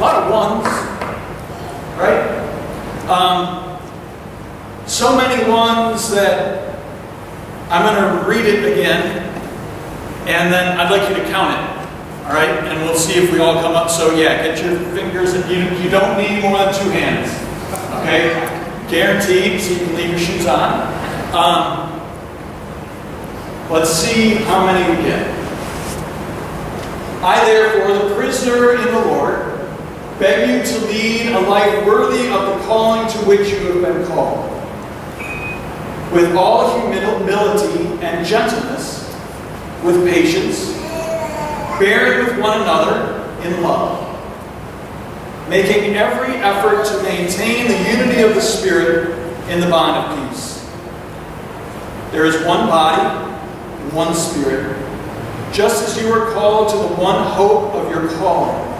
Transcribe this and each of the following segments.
lot of ones, right? So many ones that I'm going to read it again, and then I'd like you to count it. All right, and we'll see if we all come up. So yeah, get your fingers. You don't need more than 2 hands. Okay, guaranteed. So you can leave your shoes on. Let's see how many we get. I therefore, the prisoner in the Lord, beg you to lead a life worthy of the calling to which you have been called, with all humility and gentleness, with patience, bearing with one another in love, making every effort to maintain the unity of the Spirit in the bond of peace. There is one body, one Spirit, just as you were called to the one hope of your calling.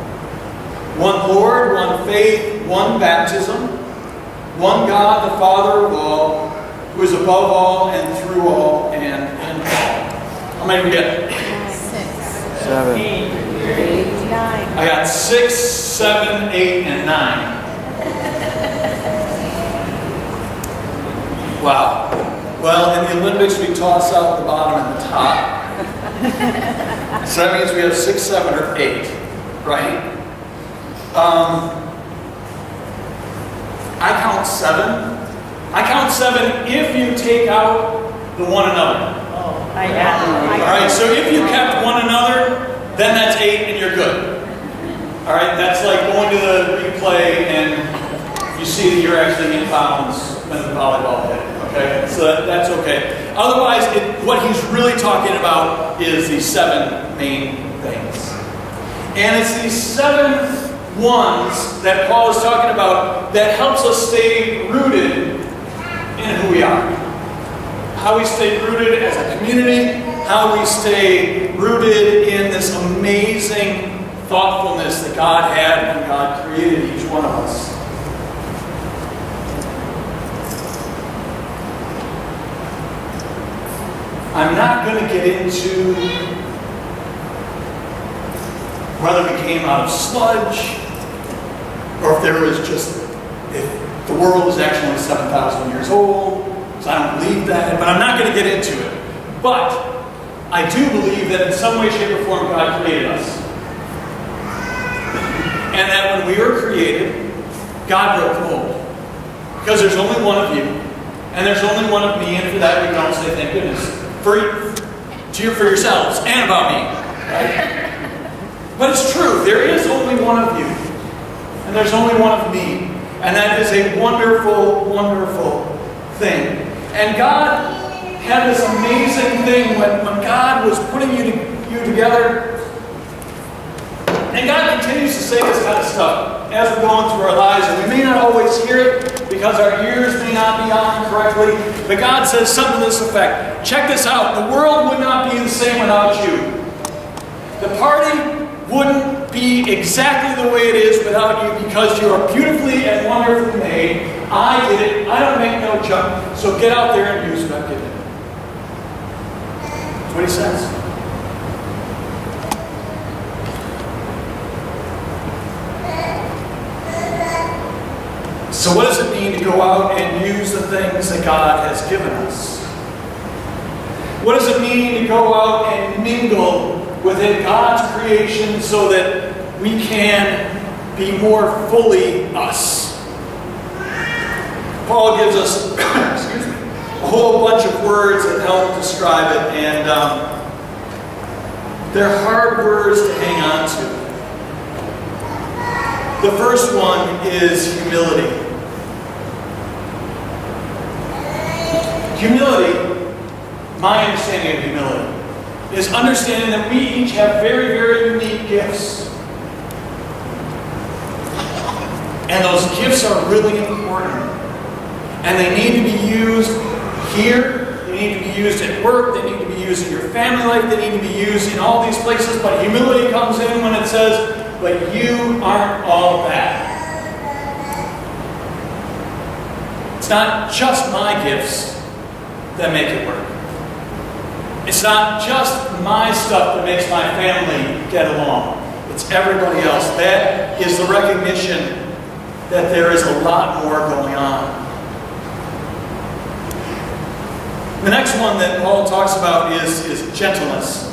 One Lord, one faith, one baptism, one God, the Father of all, who is above all and through all and in all. How many do we get? 7, 8, 9. I got 6, 7, 8, and 9. Wow. Well, in the Olympics, we toss out the bottom and the top. So that means we have 6, 7, or 8, right? I count 7. I count 7 if you take out the one another. I added. All right, so if you kept one another, then that's 8 and you're good. All right, that's like going to the replay and you see that you're actually in bounds when the volleyball hit. Okay, so that's okay. Otherwise, what he's really talking about is these 7 main things. And it's these 7 ones that Paul is talking about that helps us stay rooted in who we are. How we stay rooted as a community, how we stay rooted in this amazing thoughtfulness that God had when God created each one of us. I'm not going to get into whether we came out of sludge or if there was just, if the world is actually 7,000 years old. So I don't believe that, but I'm not going to get into it. But I do believe that in some way, shape, or form, God created us. And that when we were created, God broke the mold. Because there's only one of you, and there's only one of me, and for that we can all say thank goodness. For yourselves, and about me. Right? But it's true, there is only one of you, and there's only one of me. And that is a wonderful, wonderful thing. And God had this amazing thing when God was putting you together. And God continues to say this kind of stuff as we're going through our lives. And we may not always hear it because our ears may not be on correctly. But God says something to this effect. Check this out. The world would not be the same without you. The party wouldn't be exactly the way it is without you because you are beautifully and wonderfully made. I did it. I don't make no junk. So get out there and use what I've given you. That's what he says. So what does it mean to go out and use the things that God has given us? What does it mean to go out and mingle within God's creation so that we can be more fully us? Paul gives us excuse me, a whole bunch of words that help describe it, and they're hard words to hang on to. The first one is humility. Humility, my understanding of humility, is understanding that we each have very, very unique gifts. And those gifts are really important. And they need to be used here, they need to be used at work, they need to be used in your family life, they need to be used in all these places. But humility comes in when it says, but you aren't all that. It's not just my gifts that make it work. It's not just my stuff that makes my family get along. It's everybody else. That is the recognition that there is a lot more going on. The next one that Paul talks about is gentleness.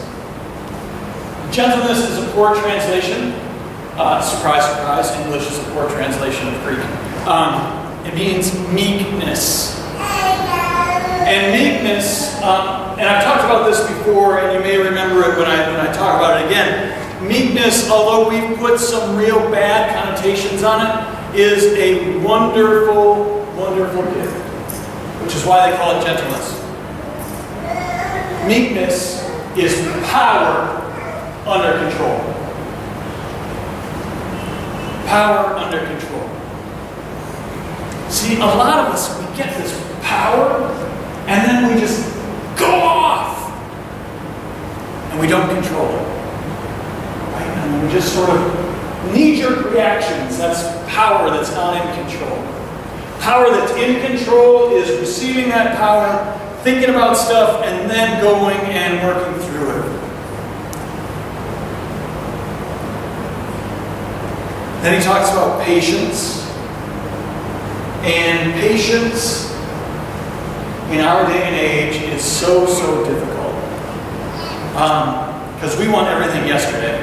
Gentleness is a poor translation. Surprise, surprise, English is a poor translation of Greek. It means meekness. And meekness, and I've talked about this before, and you may remember it when I talk about it again. Meekness, although we've put some real bad connotations on it, is a wonderful, wonderful gift, which is why they call it gentleness. Meekness is power under control. Power under control. See, a lot of us, we get this power, and then we just go off, and we don't control it. Right? And we just sort of knee-jerk reactions. That's power that's not in control. Power that's in control is receiving that power, thinking about stuff, and then going and working through it. Then he talks about patience. And patience in our day and age is so, so difficult. Because we want everything yesterday.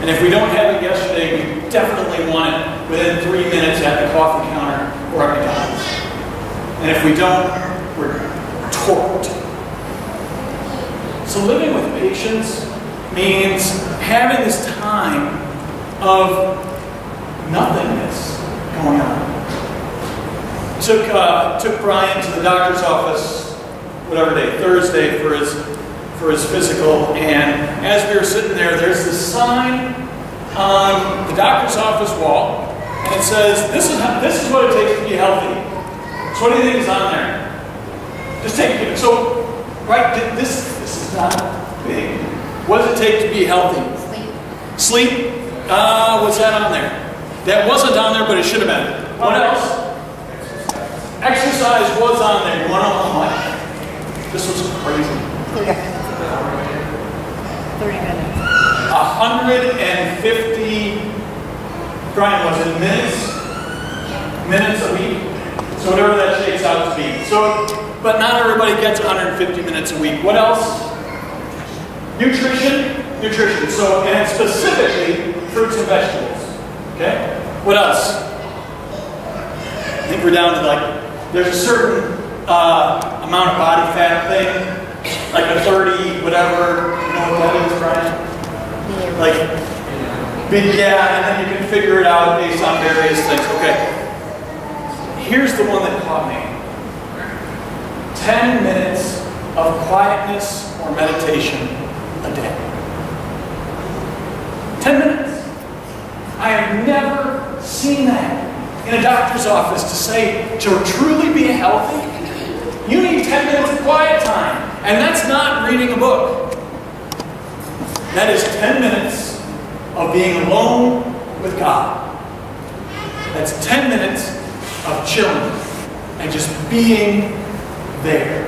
And if we don't have it yesterday, we definitely want it within 3 minutes at the coffee counter or at McDonald's. And if we don't, we're torqued. So living with patience means having this time of nothingness going on. Took Brian to the doctor's office, whatever day, Thursday, for his physical, and as we were sitting there, there's this sign on the doctor's office wall, and it says, this is what it takes to be healthy. So what do you think is on there? Just take it. So, right, this is not big. What does it take to be healthy? Sleep. What's that on there? That wasn't on there, but it should have been. What else? Exercise was on there. You want to know how much? This was crazy. 30 minutes. 150, Brian, was it minutes? Minutes a week? So whatever that shakes out to be. So, but not everybody gets 150 minutes a week. What else? Nutrition. So, and specifically, fruits and vegetables. Okay? What else? I think we're down to there's a certain amount of body fat thing, like a 30, whatever. You know what that is, Brian? Big, yeah, and then you can figure it out based on various things. Okay. Here's the one that caught me. 10 minutes of quietness or meditation a day. 10 minutes. I have never seen that in a doctor's office to say, to truly be healthy, you need 10 minutes of quiet time. And that's not reading a book. That is 10 minutes of being alone with God. That's 10 minutes of chilling and just being there.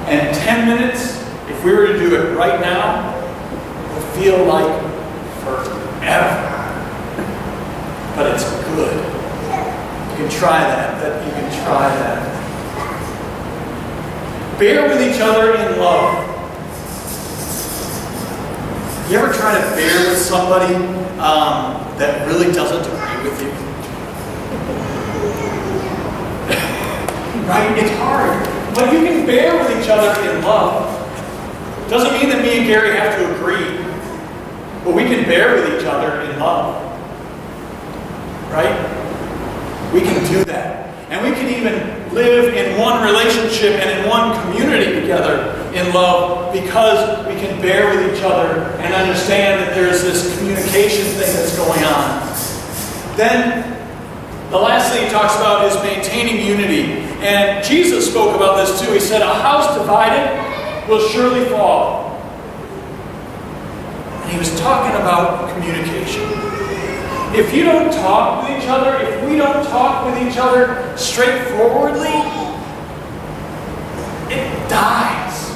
And 10 minutes, if we were to do it right now, would feel like forever. But it's good. You can try that. You can try that. Bear with each other in love. You ever try to bear with somebody that really doesn't agree with you? Right? It's hard. But you can bear with each other in love. Doesn't mean that me and Gary have to agree. But we can bear with each other in love. Right? We can do that. And we can even live in one relationship and in one community together in love because we can bear with each other and understand that there's this communication thing that's going on. Then, the last thing he talks about is maintaining unity. And Jesus spoke about this too. He said, a house divided will surely fall. And he was talking about communication. If you don't talk with each other, if we don't talk with each other straightforwardly, it dies.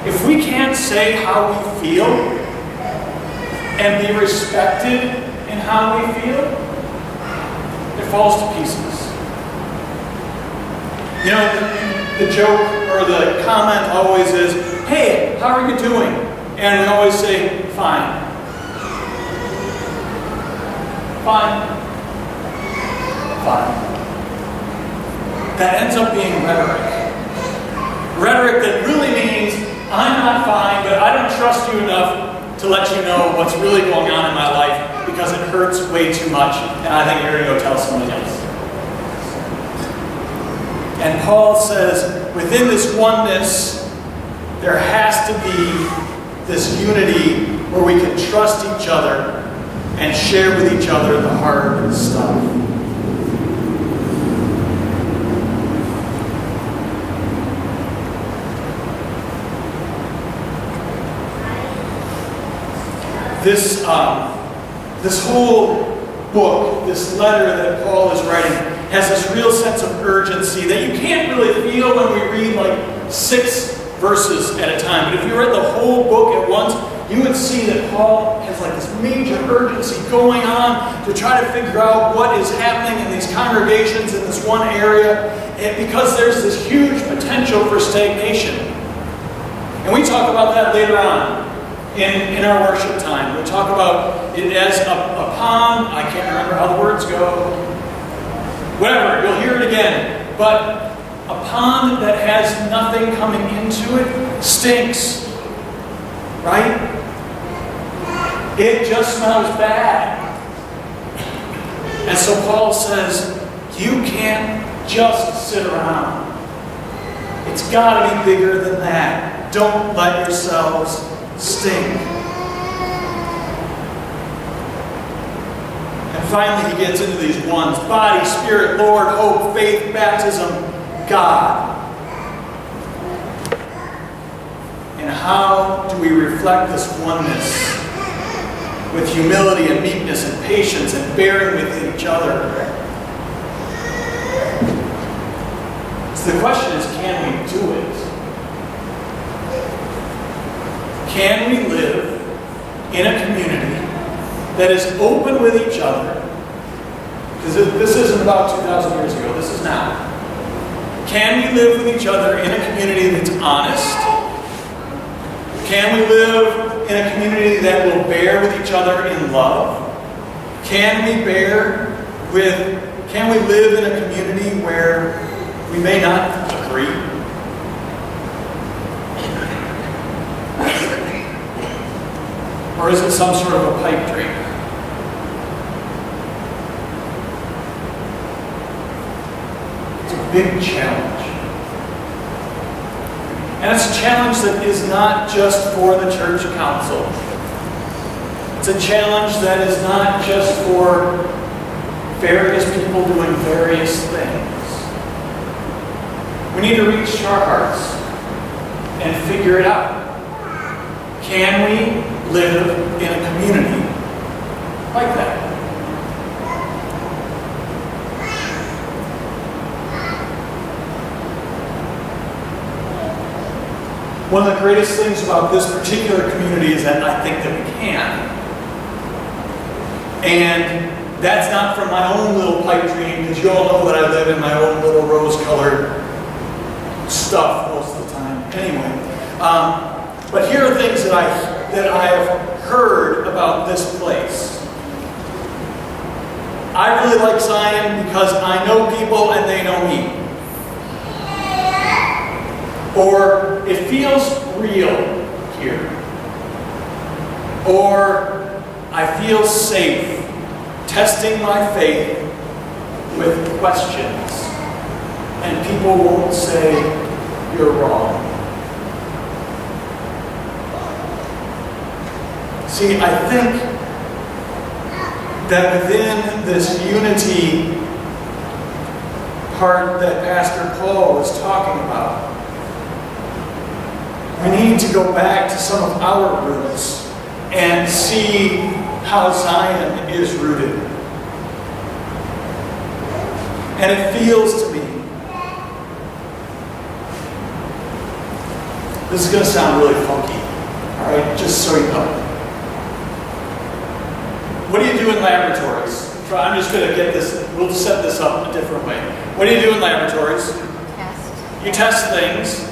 If we can't say how we feel, and be respected in how we feel, it falls to pieces. You know, the joke or the comment always is, "Hey, how are you doing?" And we always say, "Fine." Fine. Fine. That ends up being rhetoric. Rhetoric that really means, I'm not fine, but I don't trust you enough to let you know what's really going on in my life because it hurts way too much, and I think you're going to go tell somebody else. And Paul says, within this oneness, there has to be this unity where we can trust each other and share with each other the hard stuff. This whole book, this letter that Paul is writing, has this real sense of urgency that you can't really feel when we read like 6 verses at a time. But if you read the whole book at once, you would see that Paul has like this major urgency going on to try to figure out what is happening in these congregations in this one area, and because there's this huge potential for stagnation. And we talk about that later on in our worship time. We talk about it as a pond. I can't remember how the words go. Whatever, you'll hear it again. But a pond that has nothing coming into it stinks. Right? It just smells bad. And so Paul says, you can't just sit around. It's got to be bigger than that. Don't let yourselves stink. And finally he gets into these ones: body, spirit, Lord, hope, faith, baptism, God. And how do we reflect this oneness with humility and meekness and patience and bearing with each other? So the question is, can we do it? Can we live in a community that is open with each other? Because this isn't about 2,000 years ago, this is now. Can we live with each other in a community that's honest? Can we live in a community that will bear with each other in love? Can we live in a community where we may not agree? Or is it some sort of a pipe dream? It's a big challenge. And it's a challenge that is not just for the church council. It's a challenge that is not just for various people doing various things. We need to reach our hearts and figure it out. Can we live in a community like that? One of the greatest things about this particular community is that I think that we can. And that's not from my own little pipe dream, because you all know that I live in my own little rose-colored stuff most of the time. Anyway, but here are things that I have heard about this place. I really like Zion because I know people and they know me. Or it feels real here. Or I feel safe testing my faith with questions. And people won't say, you're wrong. See, I think that within this unity part that Pastor Paul was talking about, we need to go back to some of our roots and see how Zion is rooted. And it feels to me, this is going to sound really funky, all right, just so you know. what do you do in laboratories? I'm just going to get this, we'll set this up a different way. What do you do in laboratories? Test. You test things,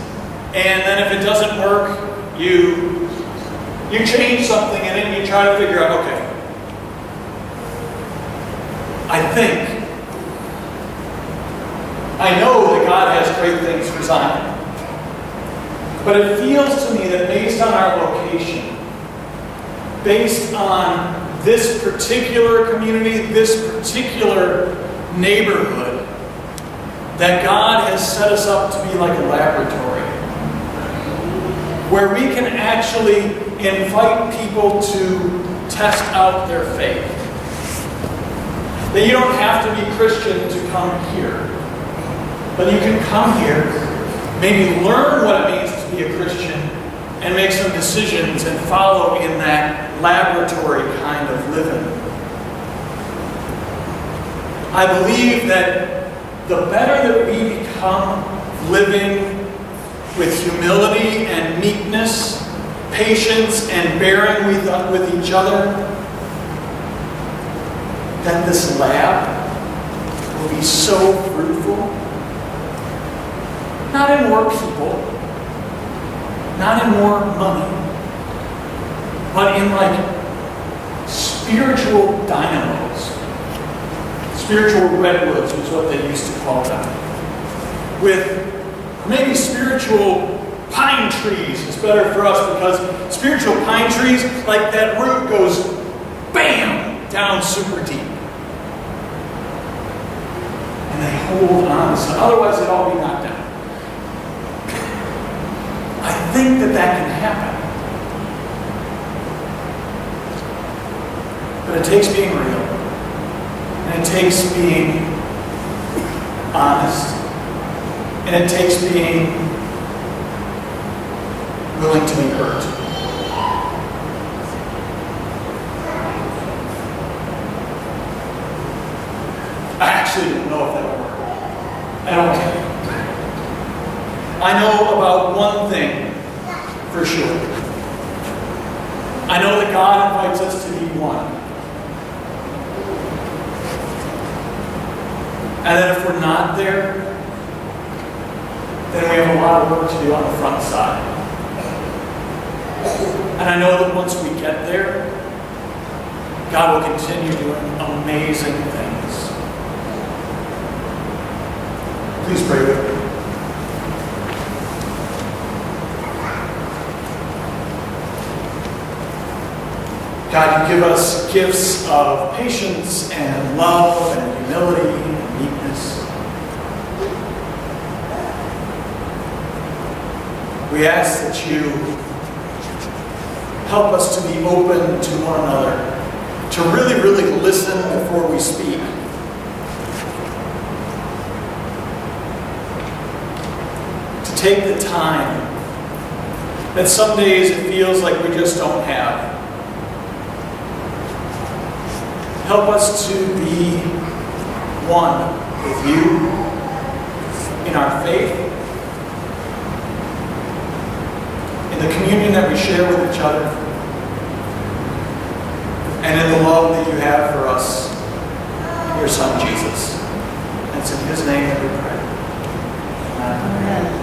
and then if it doesn't work, you change something in it and you try to figure out, okay, I know that God has great things for Zion. But it feels to me that based on our location, based on this particular community, this particular neighborhood, that God has set us up to be like a laboratory, where we can actually invite people to test out their faith. That you don't have to be Christian to come here, but you can come here, maybe learn what it means to be a Christian, and make some decisions and follow in that laboratory kind of living. I believe that the better that we become living with humility and meekness, patience and bearing with each other, that this lab will be so fruitful. Not in more people, not in more money, but in like spiritual dynamos. Spiritual redwoods was what they used to call them. With maybe spiritual pine trees is better for us, because spiritual pine trees, like that root goes bam down super deep. And they hold on, so otherwise they'd all be knocked down. I think that can happen. But it takes being real. And it takes being honest. And it takes being willing to be hurt. I actually don't know if that will work. I don't care. I know about one thing for sure. I know that God invites us to be one. And that if we're not there, then we have a lot of work to do on the front side. And I know that once we get there, God will continue doing amazing things. Please pray with me. God, you give us gifts of patience and love and humility and meekness. We ask that you help us to be open to one another, to really, really listen before we speak. To take the time that some days it feels like we just don't have. Help us to be one with you in our faith, in the communion that we share with each other, and in the love that you have for us in your Son, Jesus. And it's in his name that we pray. Amen.